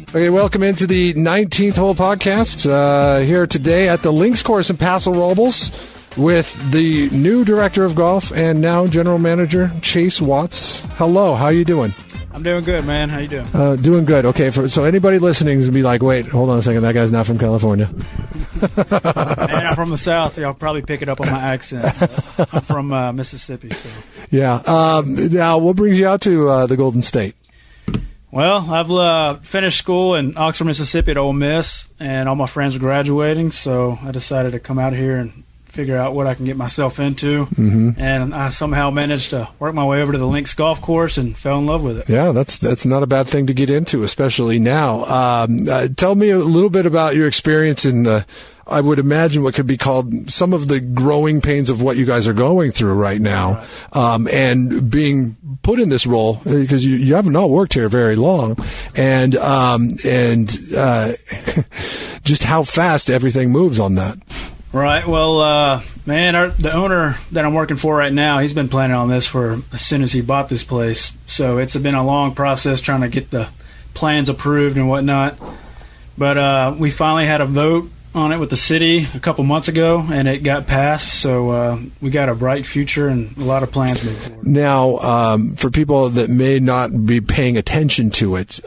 Okay, welcome into the 19th Hole Podcast. Here today at the Links Course in Paso Robles with the new director of golf and now general manager, Chase Watts. Hello, how you doing? I'm doing good, man. How you doing? Doing good. Okay, so anybody listening is going to be like, wait, hold on a second, that guy's not from California. Man, I'm from the South. Y'all probably pick it up on my accent. I'm from Mississippi. So. Yeah. Now, what brings you out to the Golden State? Well, I've finished school in Oxford, Mississippi at Ole Miss, and all my friends are graduating, so I decided to come out here and figure out what I can get myself into. Mm-hmm. And I somehow managed to work my way over to the Links Golf Course and fell in love with it. Yeah, that's not a bad thing to get into, especially now. Tell me a little bit about your experience in the, I would imagine, what could be called some of the growing pains of what you guys are going through right now, and being put in this role because you haven't all worked here very long, and just how fast everything moves on that. Right. Well, man, the owner that I'm working for right now, he's been planning on this for as soon as he bought this place. So it's been a long process trying to get the plans approved and whatnot. But we finally had a vote on it with the city a couple months ago, and it got passed. So we got a bright future and a lot of plans moving forward. Now, for people that may not be paying attention to it,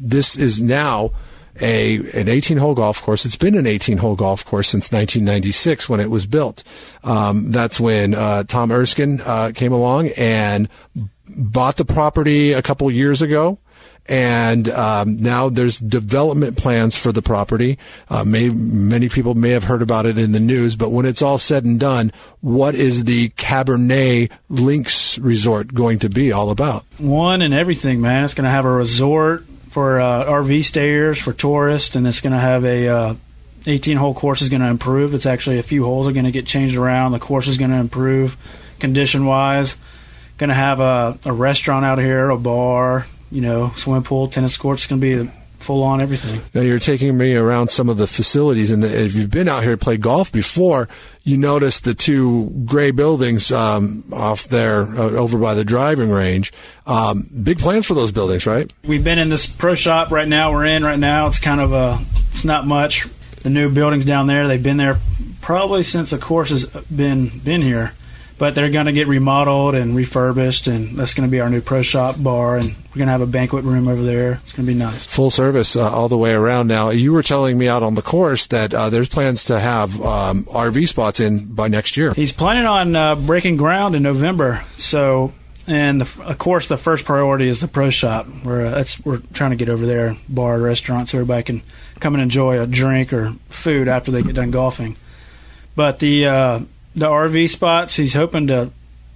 this is now an 18-hole golf course. It's been an 18-hole golf course since 1996 when it was built. That's when Tom Erskine came along and bought the property a couple years ago. And now there's development plans for the property. Many people may have heard about it in the news, but when it's all said and done, what is the Cabernet Links Resort going to be all about? One and everything, man. It's going to have a resort for RV stayers, for tourists, and it's going to have a 18-hole course is going to improve. It's actually a few holes are going to get changed around. The course is going to improve condition-wise. Going to have a restaurant out here, a bar, swimming pool, tennis courts. It's going to be full-on everything. Now, you're taking me around some of the facilities, and if you've been out here to play golf before, you notice the two gray buildings off there over by the driving range. Big plans for those buildings, right? We've been in this pro shop right now. It's kind of it's not much. The new buildings down there, they've been there probably since the course has been here. But they're going to get remodeled and refurbished, and that's going to be our new pro shop bar, and we're going to have a banquet room over there. It's going to be nice. Full service all the way around. Now, you were telling me out on the course that there's plans to have RV spots in by next year. He's planning on breaking ground in November. So, and of course, the first priority is the pro shop. We're trying to get over there, bar, restaurant, so everybody can come and enjoy a drink or food after they get done golfing. But the RV spots, he's hoping to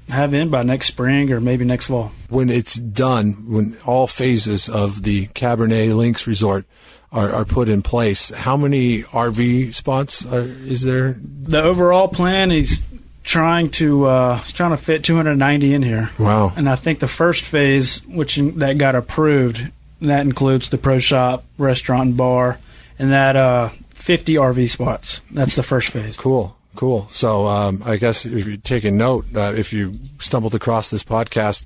have in by next spring or maybe next fall. When it's done, when all phases of the Cabernet Links Resort are put in place, how many RV spots is there? The overall plan, he's trying to fit 290 in here. Wow. And I think the first phase, that got approved, that includes the pro shop, restaurant, and bar, and that 50 RV spots. That's the first phase. Cool. So I guess if you're taking note, if you stumbled across this podcast,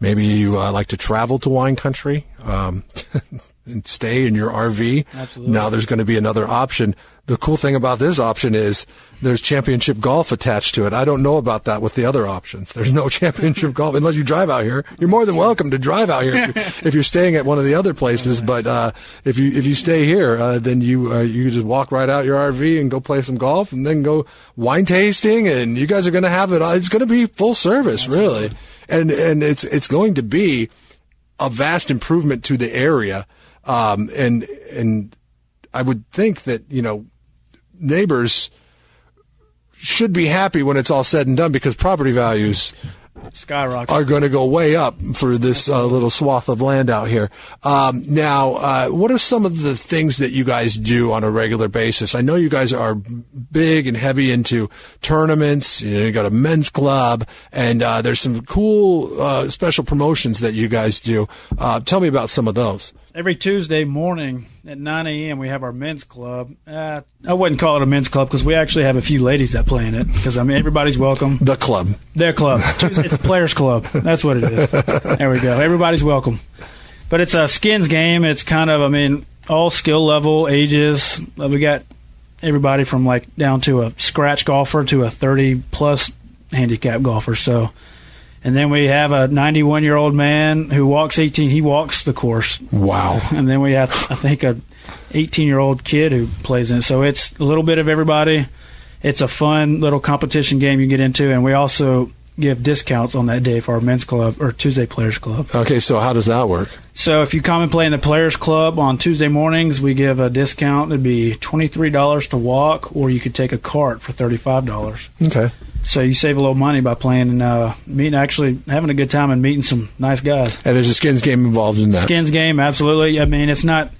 maybe you like to travel to wine country and stay in your RV. Absolutely. Now there's going to be another option. The cool thing about this option is there's championship golf attached to it. I don't know about that with the other options. There's no championship golf unless you drive out here. You're more than welcome to drive out here if you're staying at one of the other places. But if you stay here, then you just walk right out your RV and go play some golf and then go wine tasting. And you guys are going to have it. It's going to be full service, really, and it's going to be a vast improvement to the area. And I would think that neighbors should be happy when it's all said and done because property values skyrocket are going to go way up for this little swath of land out here. Now, what are some of the things that you guys do on a regular basis? I know you guys are big and heavy into tournaments. You got a men's club, and there's some cool special promotions that you guys do. Tell me about some of those. Every Tuesday morning at 9 a.m. we have our men's club. I wouldn't call it a men's club because we actually have a few ladies that play in it because, everybody's welcome. The club. Their club. It's a players' club. That's what it is. There we go. Everybody's welcome. But it's a skins game. It's kind of, all skill level, ages. We got everybody from like down to a scratch golfer to a 30-plus handicap golfer. So, and then we have a 91-year-old man who walks 18. He walks the course. Wow. And then we have, I think, a 18-year-old kid who plays in it. So it's a little bit of everybody. It's a fun little competition game you get into, and we also give discounts on that day for our men's club or Tuesday Players Club. Okay, so how does that work? So if you come and play in the Players Club on Tuesday mornings, we give a discount. It'd be $23 to walk, or you could take a cart for $35. Okay. So you save a little money by playing and having a good time and meeting some nice guys. And there's a skins game involved in that. Skins game, absolutely. I mean, it's not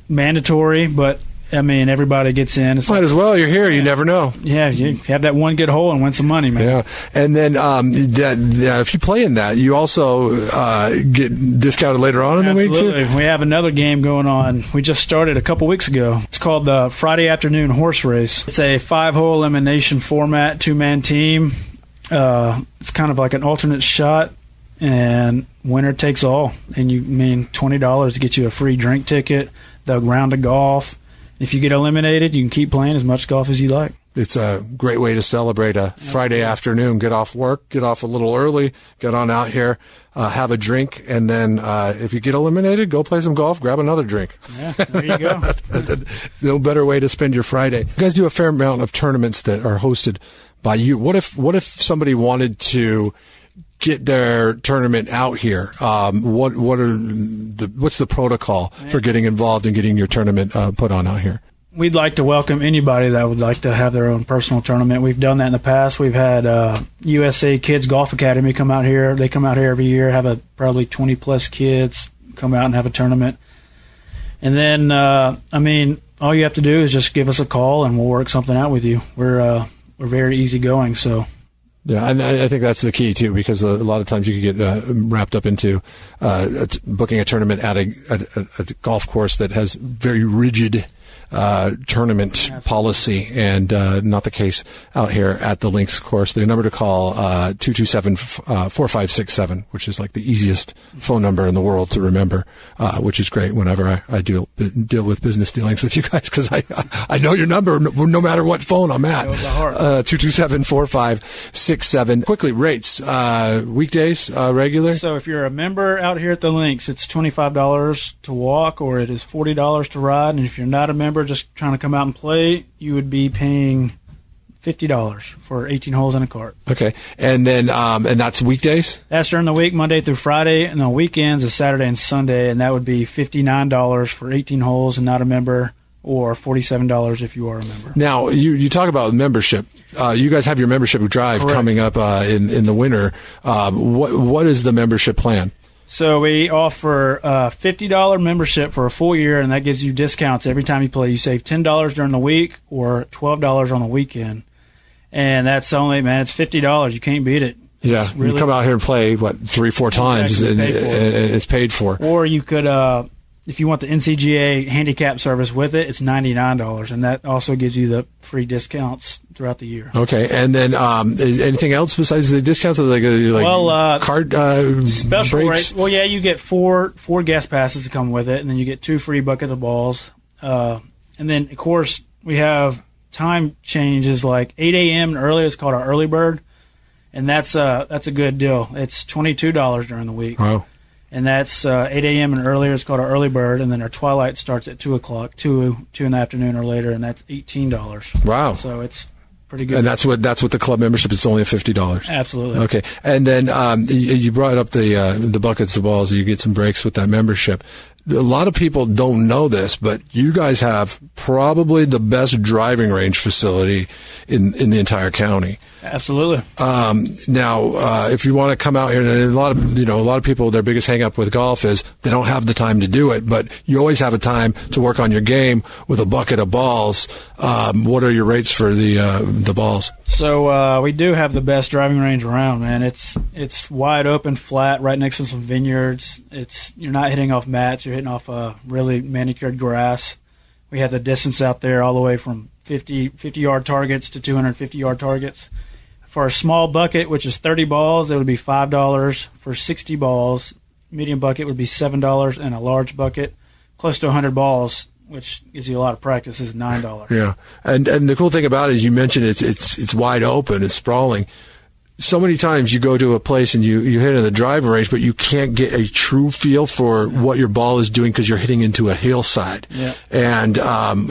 mandatory, but I mean, everybody gets in. Might as well. You're here. You never know. Yeah, you have that one good hole and win some money, man. Yeah. And then if you play in that, you also get discounted later on in the week, too? Absolutely. We have another game going on. We just started a couple weeks ago. It's called the Friday Afternoon Horse Race. It's a 5-hole elimination format, 2-man team. It's kind of like an alternate shot, and winner takes all. And you mean $20 to get you a free drink ticket, the round of golf. If you get eliminated, you can keep playing as much golf as you like. It's a great way to celebrate a Friday afternoon. Get off work, get off a little early, get on out here, have a drink, and then if you get eliminated, go play some golf, grab another drink. Yeah, there you go. No better way to spend your Friday. You guys do a fair amount of tournaments that are hosted by you. What if somebody wanted to get their tournament out here? What's the protocol for getting involved and getting your tournament put on out here? We'd like to welcome anybody that would like to have their own personal tournament. We've done that in the past. We've had USA Kids Golf Academy come out here. They come out here every year, have probably 20-plus kids come out and have a tournament. And then, all you have to do is just give us a call, and we'll work something out with you. We're very easygoing, so... Yeah, and I think that's the key, too, because a lot of times you can get wrapped up into booking a tournament at a golf course that has very rigid tournament policy, and not the case out here at the Links course. The number to call, 227-4567, which is like the easiest phone number in the world to remember, which is great whenever I deal with business dealings with you guys, because I know your number no matter what phone I'm at. 227-4567. Quickly, rates, weekdays, regular? So if you're a member out here at the Links, it's $25 to walk, or it is $40 to ride, and if you're not a member just trying to come out and play, you would be paying $50 for 18 holes in a cart. Okay. And then and that's weekdays? That's during the week, Monday through Friday, and on weekends is Saturday and Sunday, and that would be $59 for 18 holes and not a member, or $47 if you are a member. Now, you talk about membership. You guys have your membership drive Correct. Coming up in the winter. What is the membership plan? So we offer a $50 membership for a full year, and that gives you discounts every time you play. You save $10 during the week or $12 on the weekend. And that's only, it's $50. You can't beat it. Yeah, you come out here and play, 3-4 times, and it's paid for. Or you could, if you want the NCGA handicap service with it, it's $99, and that also gives you the free discounts throughout the year. Okay, and then anything else besides the discounts? Like card special breaks? rate. Well, yeah, you get four guest passes to come with it, and then you get 2 free bucket of balls. And then, of course, we have time changes like 8 a.m. and early. It's called our early bird, and that's a good deal. It's $22 during the week. Wow. And that's 8 a.m. and earlier. It's called our early bird, and then our twilight starts at 2 o'clock, 2 in the afternoon or later, and that's $18. Wow! So it's pretty good. And that's what the club membership. It's only $50. Absolutely. Okay, and then you brought up the buckets of balls. You get some breaks with that membership. A lot of people don't know this, but you guys have probably the best driving range facility in the entire county. Absolutely. Now, if you want to come out here, and a lot of people, their biggest hang up with golf is they don't have the time to do it, but you always have a time to work on your game with a bucket of balls. What are your rates for the balls? So we do have the best driving range around, man. It's wide open, flat, right next to some vineyards. You're not hitting off mats. You're hitting off really manicured grass. We have the distance out there all the way from 50-yard targets to 250-yard targets. For a small bucket, which is 30 balls, it would be $5. For 60 balls, medium bucket would be $7, and a large bucket close to 100 balls, which gives you a lot of practice, is $9. Yeah, and the cool thing about it is you mentioned it's wide open, it's sprawling. So many times you go to a place and you hit in the driving range, but you can't get a true feel for what your ball is doing because you're hitting into a hillside. Yeah. And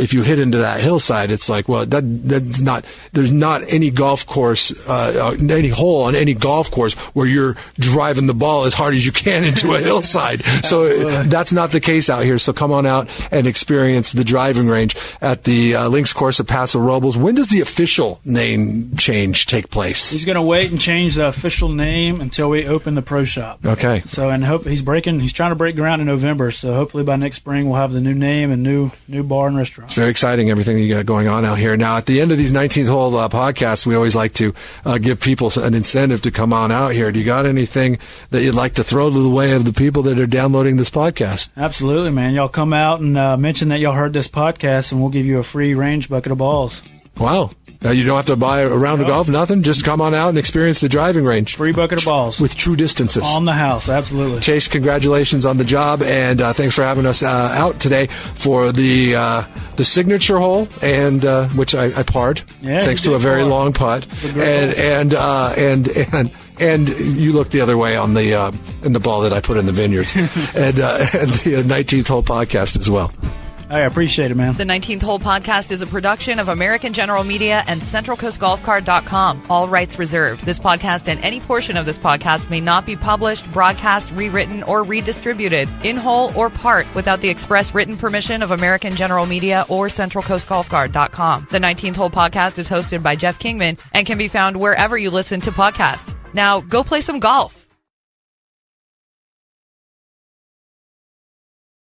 if you hit into that hillside, it's like, well, that's not. There's not any golf course, any hole on any golf course where you're driving the ball as hard as you can into a hillside. So that's not the case out here. So come on out and experience the driving range at the links course at Paso Robles. When does the official name change take place? He's going to wait and change the official name until we open the pro shop. Okay. So, and he's trying to break ground in November. So hopefully by next spring we'll have the new name and new bar and restaurant. It's very exciting, everything you got going on out here. Now, at the end of these 19th hole podcasts, we always like to give people an incentive to come on out here. Do you got anything that you'd like to throw to the way of the people that are downloading this podcast? Absolutely, man. Y'all come out and mention that y'all heard this podcast, and we'll give you a free range bucket of balls. Wow. Now, you don't have to buy a round of golf, nothing. Just come on out and experience the driving range. Free bucket of balls. With true distances. On the house, absolutely. Chase, congratulations on the job, and thanks for having us out today for the signature hole, and which I parred, thanks to a very long putt. And you looked the other way on the ball that I put in the vineyards, and the 19th hole podcast as well. I appreciate it, man. The 19th Hole Podcast is a production of American General Media and CentralCoastGolfCart.com. All rights reserved. This podcast and any portion of this podcast may not be published, broadcast, rewritten, or redistributed in whole or part without the express written permission of American General Media or CentralCoastGolfCart.com. The 19th Hole Podcast is hosted by Jeff Kingman and can be found wherever you listen to podcasts. Now, go play some golf.